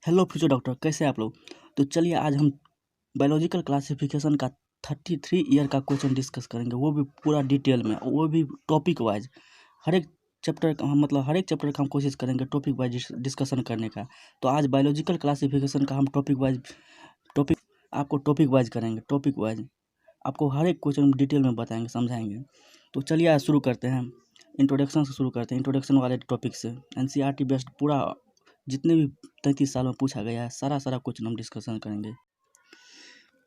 Hello future doctor, कैसे हैं आप लोग। तो चलिए आज हम बायोलॉजिकल क्लासिफिकेशन का 33 ईयर का क्वेश्चन डिस्कस करेंगे, वो भी पूरा डिटेल में, वो भी टॉपिक वाइज। हर एक चैप्टर का हर एक चैप्टर का हम कोशिश करेंगे टॉपिक वाइज डिस्कशन करने का। तो आज बायोलॉजिकल क्लासिफिकेशन का हम टॉपिक आपको टॉपिक वाइज करेंगे। टॉपिक वाइज आपको हर एक क्वेश्चन डिटेल में बताएंगे, समझाएंगे। तो चलिए आज शुरू करते हैं। इंट्रोडक्शन से शुरू करते हैं, इंट्रोडक्शन वाले टॉपिक से। एनसीईआरटी बेस्ड पूरा जितने भी 33 साल में पूछा गया है सारा क्वेश्चन हम डिस्कशन करेंगे।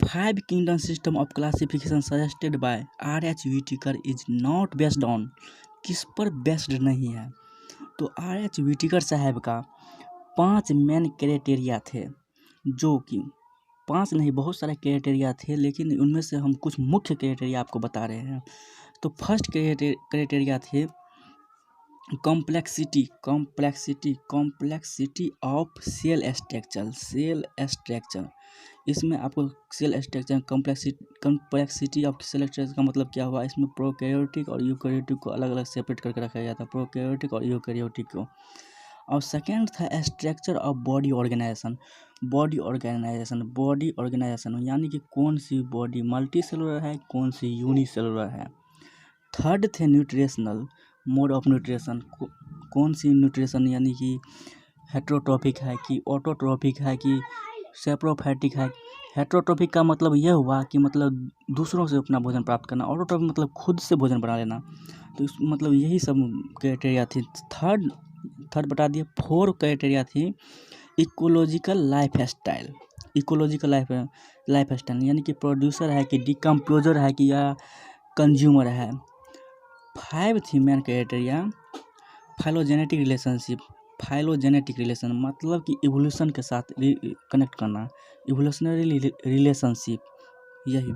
5 kingdom system of classification suggested by R.H. Whittaker is not based on, किस पर बेस्ड नहीं है। तो R.H. व्हिटेकर साहब का 5 मेन क्राइटेरिया थे, जो कि 5 नहीं बहुत सारे क्राइटेरिया थे, लेकिन उनमें से हम कुछ मुख्य क्राइटेरिया आपको बता रहे हैं। तो फर्स्ट क्राइटेरिया थे कॉम्प्लेक्सिटी ऑफ सेल स्ट्रक्चर। इसमें आपको cell structure complexity of cell structure का मतलब क्या हुआ, इसमें प्रोकैरियोटिक और यूकैरियोटिक को अलग अलग सेपरेट करके रखा गया था, प्रोकैरियोटिक और यूकैरियोटिक को। और सेकेंड था स्ट्रक्चर ऑफ बॉडी ऑर्गेनाइजेशन, यानी कि कौन सी बॉडी मल्टी सेलुलर है, कौन सी यूनिसेलुलर है। थर्ड थे न्यूट्रिशनल मोड ऑफ न्यूट्रिशन, कौन सी न्यूट्रिशन यानी कि हेट्रोट्रॉफिक है कि ऑटोट्रॉफिक है कि सेप्रोफैटिक है। हेट्रोट्रॉफिक का मतलब यह हुआ कि मतलब दूसरों से अपना भोजन प्राप्त करना, ऑटोट्रॉफिक मतलब खुद से भोजन बना लेना। तो इस मतलब यही सब क्राइटेरिया थी। थर्ड बता दिए। 4 क्राइटेरिया थी इकोलॉजिकल लाइफ स्टाइल यानी कि प्रोड्यूसर है कि डिकम्पोजर है कि या कंज्यूमर है। 5 थी मेन क्राइटेरिया फाइलोजेनेटिक रिलेशन मतलब कि इवोल्यूशन के साथ कनेक्ट करना, इवोल्यूशनरी रिलेशनशिप यही।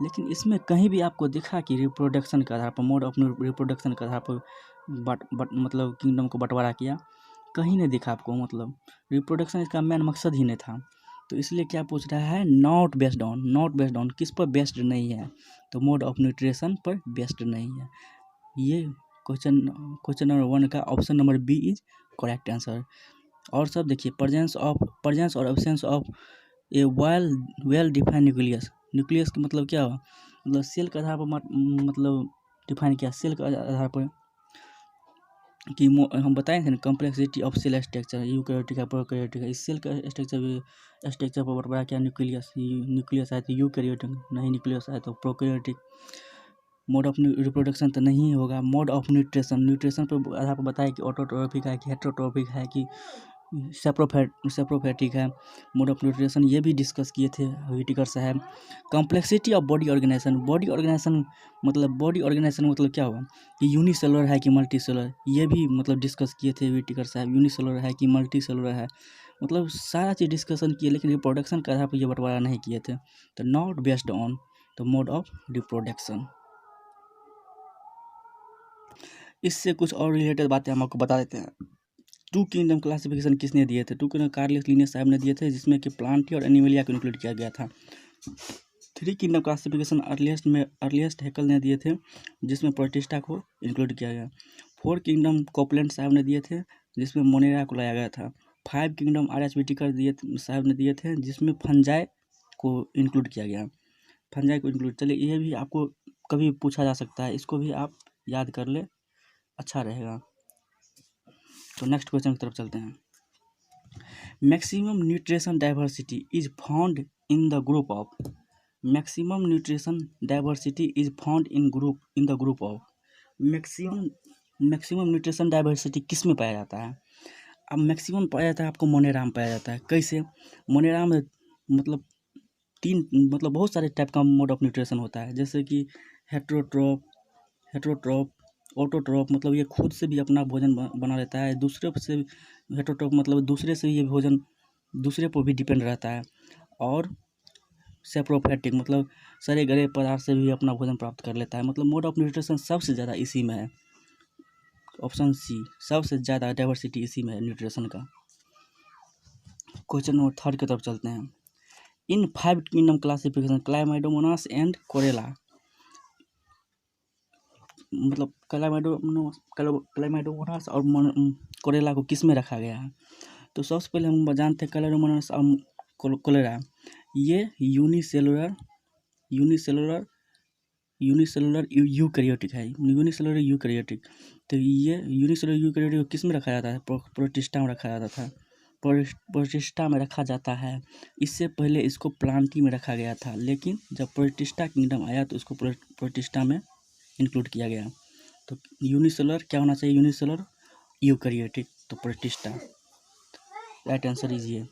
लेकिन इसमें कहीं भी आपको दिखा कि रिप्रोडक्शन के आधार पर, मोड ऑफ रिप्रोडक्शन के आधार पर मतलब किंगडम को बंटवारा किया, कहीं नहीं दिखा आपको। मतलब रिप्रोडक्शन इसका मेन मकसद ही नहीं था। तो इसलिए क्या पूछ रहा है, नॉट बेस्ड ऑन किस पर बेस्ड नहीं है, तो मोड ऑफ न्यूट्रिशन पर बेस्ड नहीं है। ये क्वेश्चन नंबर 1 का option number B is correct answer. और सब देखिए, प्रेजेंस और absence of a well defined nucleus का मतलब क्या हुआ, मतलब सेल के आधार पर मतलब डिफाइन किया, सेल के आधार पर कि हम बताए थे ना complexity of cell structure, eukaryotic है प्रोकैरियोटिक है। इस सेल का स्ट्रक्चर पर बड़ा क्या न्यूक्लियस है तो यूकैरियोटिक, नहीं न्यूक्लियस है तो प्रोकैरियोटिक। मोड ऑफ रिप्रोडक्शन तो नहीं होगा। मोड ऑफ न्यूट्रिशन पर आधार पर बताया कि ऑटोट्रॉफिक है कि हेट्रोट्रॉफिक है कि सेप्रोफैटिक है। मोड ऑफ न्यूट्रिशन ये भी डिस्कस किए थे व्हिटेकर साहब। कॉम्प्लेक्सिटी ऑफ बॉडी ऑर्गेनाइजेशन मतलब क्या हुआ कि यूनिसेलुलर है कि मल्टी सेलुलर, ये भी मतलब डिस्कस किए थे व्हिटेकर साहब। यूनिसेलुलर है कि मल्टी सेलुलर है, मतलब सारा चीज़ डिस्कशन किए, लेकिन रिप्रोडक्शन के आधार पर ये बंटवारा नहीं किए थे। तो not based on the mode of reproduction. इससे कुछ और रिलेटेड बातें हम आपको बता देते हैं। 2 किंगडम क्लासिफिकेशन किसने दिए थे, 2 किंगडम कार्लस लिनियस साहब ने दिए थे, जिसमें कि प्लांटी और एनिमलिया को इंक्लूड किया गया था। 3 किंगडम क्लासिफिकेशन अर्लीस्ट हैकल ने दिए थे, जिसमें प्रोटिस्टा को इंक्लूड किया गया। 4 किंगडम कोपलैंड साहब ने दिए थे, जिसमें मोनेरा को लाया गया था। 5 किंगडम R.H. व्हिटेकर साहब ने दिए थे, जिसमें फंजाई को इंक्लूड किया गया। चलिए ये भी आपको कभी पूछा जा सकता है, इसको भी आप याद कर ले, अच्छा रहेगा। तो नेक्स्ट क्वेश्चन की तरफ चलते हैं। Maximum nutrition diversity is found in the group of maximum nutrition diversity is found in the group of maximum nutrition diversity किस में पाया जाता है। अब मैक्सिमम पाया जाता है आपको मोनेरा में पाया जाता है। कैसे, मोनेरा में मतलब बहुत सारे टाइप का मोड ऑफ न्यूट्रिशन होता है, जैसे कि हेट्रोट्रॉप ऑटोट्रॉप मतलब ये खुद से भी अपना भोजन बना लेता है, दूसरे से हेट्रोट्रॉप मतलब दूसरे से ये भोजन दूसरे पर भी डिपेंड रहता है। और सेप्रोफैटिक मतलब सड़े गले पदार्थ से भी अपना भोजन प्राप्त कर लेता है। मतलब मोड ऑफ न्यूट्रिशन सबसे ज़्यादा इसी में है, ऑप्शन सी, सबसे ज़्यादा डाइवर्सिटी इसी में है न्यूट्रिशन का। क्वेश्चन नंबर 3 की तरफ चलते हैं। इन 5 किंगडम क्लासिफिकेशन क्लाइमेडोमोनास एंड कोरेला, मतलब क्लाइमेडोमोनास और कोरेला को किस में रखा गया है। तो सबसे पहले हम जानते हैं क्लैरोमोनास और कोलेरा। ये यूनिसेलुलर यूकैरियोटिक है, यूनिसेलुलर यूकैरियोटिक। तो ये यूनिसेलुलर यूकैरियोटिक को किस में रखा जाता है? प्रोटिस्टा में रखा जाता था, प्रोटिस्टा में रखा जाता है। इससे पहले इसको प्लांटी में रखा गया था, लेकिन जब प्रोटिस्टा किंगडम आया तो इसको प्रोटिस्टा में इंक्लूड किया गया। तो यूनिसेलुलर क्या होना चाहिए? यूनिसेलुलर यूकैरियोटिक, तो प्रोटिस्टा। राइट आंसर इज ये।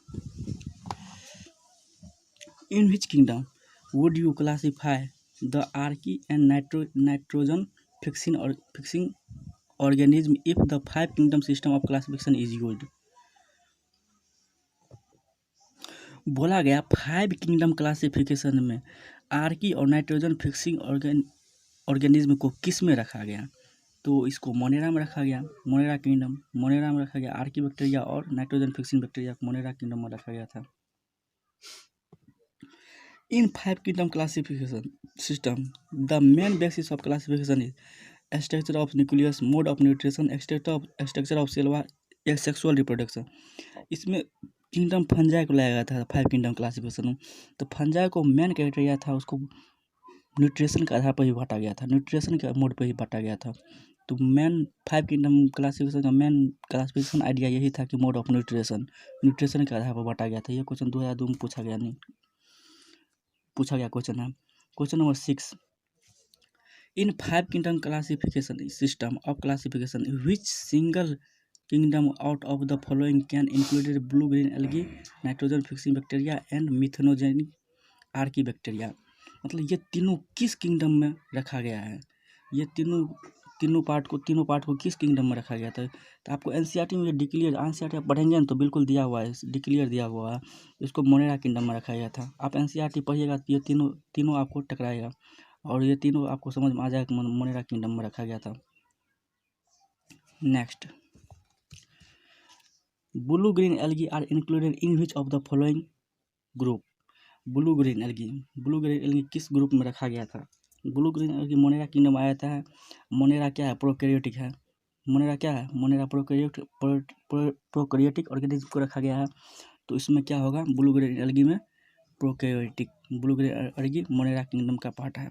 In which kingdom would you classify the archae and nitrogen fixing organism if the 5 kingdom system of classification is used? बोला गया 5 किंगडम क्लासिफिकेशन में आर्की और नाइट्रोजन फिक्सिंग ऑर्गेनिज्म को किस में रखा गया? तो इसको मोनेरा में रखा गया, मोनेरा किंगडम, मोनेरा में रखा गया आर्की बैक्टीरिया, और नाइट्रोजन फिक्सिंग बैक्टीरिया को मोनेरा किंगडम में रखा गया था। In 5 kingdom classification system the main basis of classification is structure of nucleus, mode of nutrition, structure of cell wall, sexual reproduction. इसमें किंगडम फंजाई को लाया गया था 5 किंगडम क्लासिफिकेशन में। तो फंजाई को मेन क्राइटेरिया था, उसको न्यूट्रिशन के आधार पर ही बांटा गया था, न्यूट्रिशन के मोड पर ही बांटा गया था। तो मेन 5 किंगडम क्लासिफिकेशन का मेन क्लासिफिकेशन आइडिया यही था कि मोड ऑफ न्यूट्रिशन के आधार पर बांटा गया था। ये क्वेश्चन 2002 में पूछा गया क्वेश्चन है। Question number 6, in 5 kingdom classification system of classification which single kingdom out of the following can included blue green algae, nitrogen fixing bacteria and methanogenic archae bacteria. मतलब ये तीनों किस किंगडम में रखा गया है? ये तीनों पार्ट को किस किंगडम में रखा गया था? तो आपको एनसीईआरटी में डिक्लेयर, एनसीईआरटी आप पढ़ेंगे ना तो बिल्कुल दिया हुआ है, डिक्लेयर दिया हुआ है, इसको मोनेरा किंगडम में रखा गया था। आप एनसीईआरटी पढ़िएगा तो ये तीनों आपको टकराएगा, और ये तीनों आपको समझ में आ जाएगा मोनेरा किंगडम में रखा गया था। Next, blue green algae are included in which of the following group? Blue green algae किस ग्रुप में रखा गया था? Blue green algae Monera kingdom आया था। मोनेरा क्या है? प्रोकैरियोटिक है। मोनेरा क्या है? मोनेरा प्रोकैरियोटिक ऑर्गेनिज्म को रखा गया है। तो इसमें क्या होगा? ब्लू ग्रीन एल्गी में prokaryotic, blue green algae Monera kingdom का पार्ट है।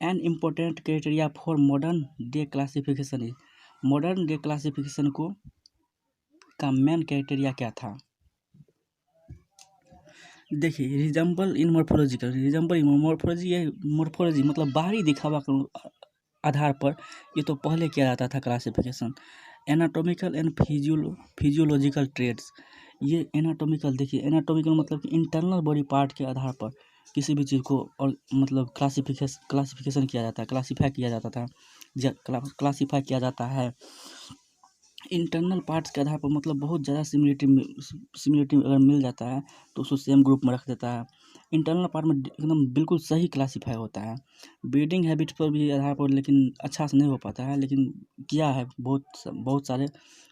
An important criteria for modern day classification is, modern day classification को का मेन क्राइटेरिया क्या था? देखिए, रिजम्बल इन मोर्फोलॉजी, ये मोर्फोलॉजी मतलब बाहरी दिखावा के आधार पर ये तो पहले किया जाता था classification. Anatomical and physiological traits, ये एनाटॉमिकल, देखिए एनाटॉमिकल मतलब कि इंटरनल बॉडी पार्ट के आधार पर किसी भी चीज़ को और मतलब क्लासिफिकेशन किया जाता है, क्लासीफाई किया जाता है इंटरनल पार्ट्स के आधार पर। मतलब बहुत ज़्यादा सिमिलरिटी अगर मिल जाता है तो उसको सेम ग्रुप में रख देता है। इंटरनल पार्ट में एकदम बिल्कुल सही क्लासीफाई होता है। ब्रीडिंग हैबिट पर भी आधार पर, लेकिन अच्छा से नहीं हो पाता है, लेकिन किया है बहुत सारे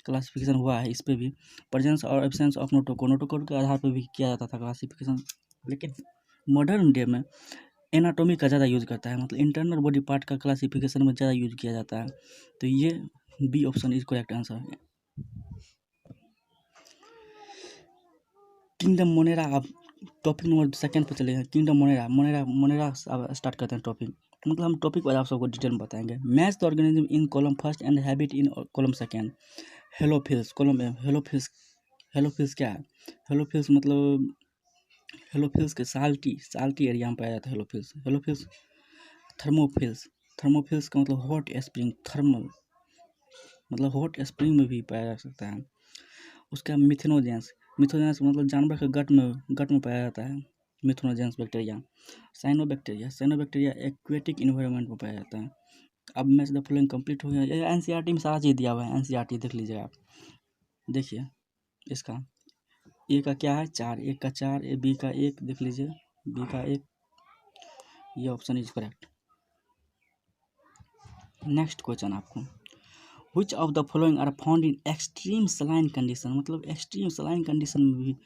क्लासिफिकेशन हुआ है इस पर भी। प्रेजेंस और एब्सेंस ऑफ नोटोकोड के आधार पर भी किया जाता था क्लासिफिकेशन, लेकिन मॉडर्न डे में एनाटॉमी का ज़्यादा यूज करता है, मतलब इंटरनल बॉडी पार्ट का क्लासिफिकेशन में ज़्यादा यूज किया जाता है। तो ये B option is correct answer. Kingdom Monera, अब टॉपिक नंबर 2 पे चले हैं। किंगडम मोनेरा स्टार्ट करते हैं टॉपिक। मतलब हम टॉपिक पर आप सबको डिटेल में बताएंगे। Match the organism in column first and habit in column second. Halophiles column में, हेलोफिल्स क्या है? हेलोफिल्स मतलब हेलोफिल्स के साल्टी एरिया में पाया जाता है। हेलोफिल्स थर्मोफिल्स का मतलब हॉट स्प्रिंग, थर्मल मतलब हॉट स्प्रिंग में भी पाया जा सकता है। उसका मिथेनोजेंस मतलब जानवर के गट में पाया जाता है methanogens bacteria. Cyanobacteria aquatic environment में पाया जाता है। अब मैच द फॉलोइंग कंप्लीट हो गया। ये एनसीईआरटी में सारा चीज़ दिया हुआ है, एनसीईआरटी देख लीजिएगा आप। देखिए इसका ए का क्या है? 4, एक का 4, बी का 1, देख लीजिए बी का 1, ये option is correct. Next question आपको, which of the following are found in extreme saline condition? मतलब एक्सट्रीम सलाइन कंडीशन में भी,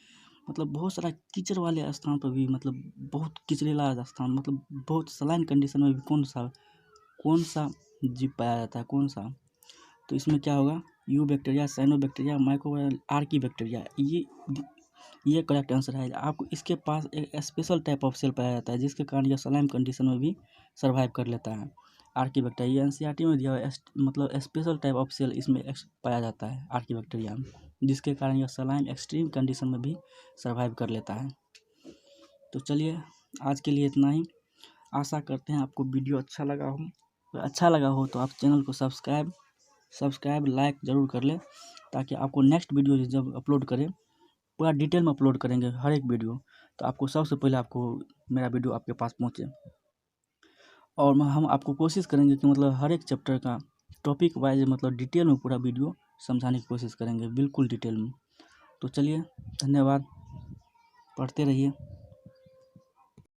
मतलब बहुत सारा कीचड़ वाले स्थान पर भी, मतलब बहुत कीचड़ेला स्थान, मतलब बहुत सलाइन कंडीशन में भी कौन सा जीव पाया जाता है? कौन सा? तो इसमें क्या होगा? You bacteria, cyanobacteria, microbial, Archie bacteria, ये करेक्ट आंसर है। आपको इसके पास एक स्पेशल टाइप ऑफ सेल पाया जाता है जिसके कारण यह सलाइम कंडीशन में भी सर्वाइव कर लेता है। आर्की बैक्टीरिया, ये एनसीईआरटी में दिया हुआ है, मतलब स्पेशल टाइप ऑफ सेल इसमें पाया जाता है आर्की बैक्टीरिया में, जिसके कारण यह सलाइम एक्सट्रीम कंडीशन में भी सर्वाइव कर लेता है। तो चलिए आज के लिए इतना ही। आशा करते हैं आपको वीडियो अच्छा लगा हो तो आप चैनल को सब्सक्राइब लाइक ज़रूर कर लें, ताकि आपको नेक्स्ट वीडियो जब अपलोड करें पूरा डिटेल में अपलोड करेंगे हर एक वीडियो, तो आपको सबसे पहले आपको मेरा वीडियो आपके पास पहुँचे। और हम आपको कोशिश करेंगे कि मतलब हर एक चैप्टर का टॉपिक वाइज मतलब डिटेल में पूरा वीडियो समझाने की कोशिश करेंगे, बिल्कुल डिटेल में। तो चलिए धन्यवाद, पढ़ते रहिए।